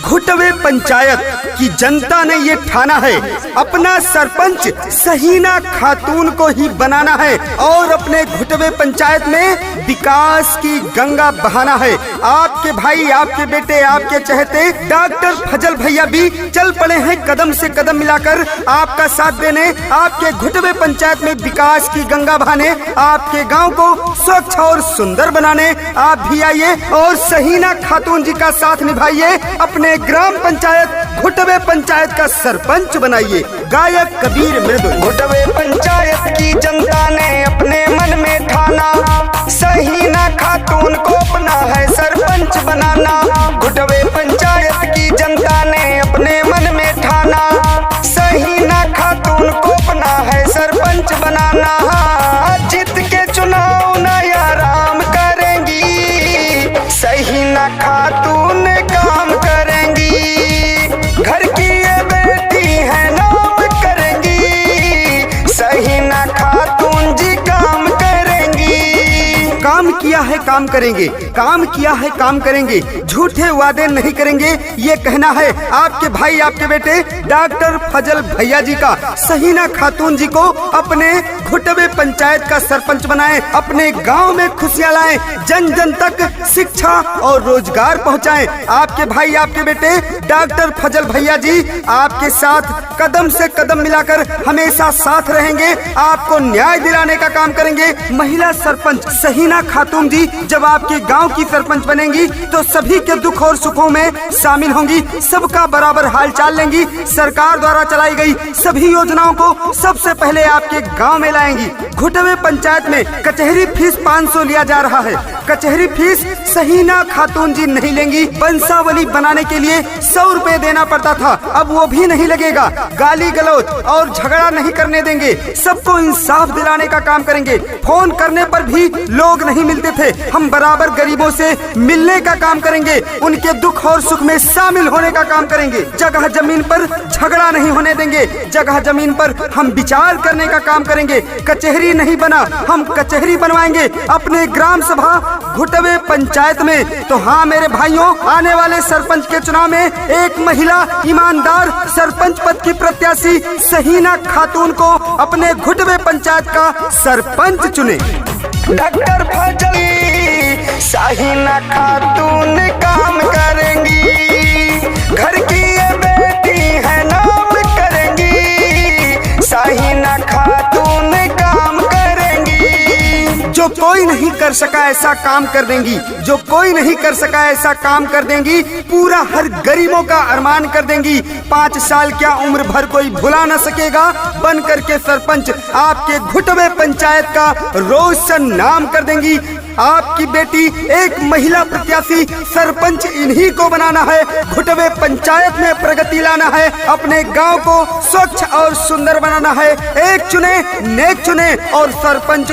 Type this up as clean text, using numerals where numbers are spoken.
घुटवे पंचायत की जनता ने ये ठाना है, अपना सरपंच सहीना खातून को ही बनाना है और अपने घुटवे पंचायत में विकास की गंगा बहाना है। आपके भाई, आपके बेटे, आपके चहेते डॉक्टर फजल भैया भी चल पड़े हैं कदम से कदम मिलाकर आपका साथ देने, आपके घुटवे पंचायत में विकास की गंगा बहाने, आपके गांव को स्वच्छ और सुंदर बनाने। आप भी आइए और सहीना खातून जी का साथ निभाइए, अपने ग्राम पंचायत घुटवे पंचायत का सरपंच बनाइए। गायक कबीर मृदुल। घुटवे पंचायत की जनता ने अपने मन में ठाना, सहीना खातून को अपना है सरपंच बनाना। घुटवे पंचायत की जनता ने अपने मन में ठाना, सहीना खातून को अपना है सरपंच बनाना। जीत के चुनाव नया राम करेंगी, सहीना खातून काम करेंगी। घर की ये बेटी है नाम करेंगी, सहीना खातून जी काम करेंगी। काम किया है काम करेंगे, काम किया है काम करेंगे, झूठे वादे नहीं करेंगे, ये कहना है आपके भाई, आपके बेटे डॉक्टर फजल भैया जी का। सहीना खातून जी को अपने घुटवे पंचायत का सरपंच बनाएं, अपने गांव में खुशियां लाएं, जन जन तक शिक्षा और रोजगार पहुंचाएं। आपके भाई, आपके बेटे डॉक्टर फजल भैया जी आपके साथ कदम से कदम मिलाकर हमेशा साथ रहेंगे, आपको न्याय दिलाने का काम करेंगे। महिला सरपंच सहीना खातून जी जब आपके गांव की सरपंच बनेंगी तो सभी के दुख और सुखों में शामिल होंगी, सबका बराबर हाल चाल लेंगी, सरकार द्वारा चलाई गई सभी योजनाओं को सबसे पहले आपके गांव में लाएंगी। घुटवे पंचायत में कचहरी फीस 500 लिया जा रहा है, कचहरी फीस सहीना खातून जी नहीं लेंगी। वंशावली बनाने के लिए 100 रुपए देना पड़ता था, अब वो भी नहीं लगेगा। गाली गलौज और झगड़ा नहीं करने देंगे, सबको इंसाफ दिलाने का काम करेंगे। फोन करने पर भी लोग नहीं मिलते थे, हम बराबर गरीबों से मिलने का काम करेंगे, उनके दुख और सुख में शामिल होने का काम करेंगे। जगह जमीन पर झगड़ा नहीं होने देंगे, जगह जमीन पर हम विचार करने का काम करेंगे। कचहरी नहीं बना, हम कचहरी बनवाएंगे अपने ग्राम सभा घुटवे पंचायत में। तो हाँ मेरे भाइयों, आने वाले सरपंच के चुनाव में एक महिला ईमानदार सरपंच पद की प्रत्याशी सहीना खातून को अपने घुटवे पंचायत का सरपंच चुने। डॉक्टर फजल सहीना खातून काम करेंगी, घर की ये बेटी है नाम करेंगी, सहीना खातून काम करेंगी। जो कोई नहीं कर सका ऐसा काम कर देंगी, जो कोई नहीं कर सका ऐसा काम कर देंगी, पूरा हर गरीबों का अरमान कर देंगी। 5 साल क्या उम्र भर कोई भुला न सकेगा, बन करके सरपंच आपके घुटवे पंचायत का रोशन नाम कर देंगी। आपकी बेटी एक महिला प्रत्याशी सरपंच इन्हीं को बनाना है, घुटवे पंचायत में प्रगति लाना है, अपने गांव को स्वच्छ और सुंदर बनाना है। एक चुने, नेक चुने और सरपंच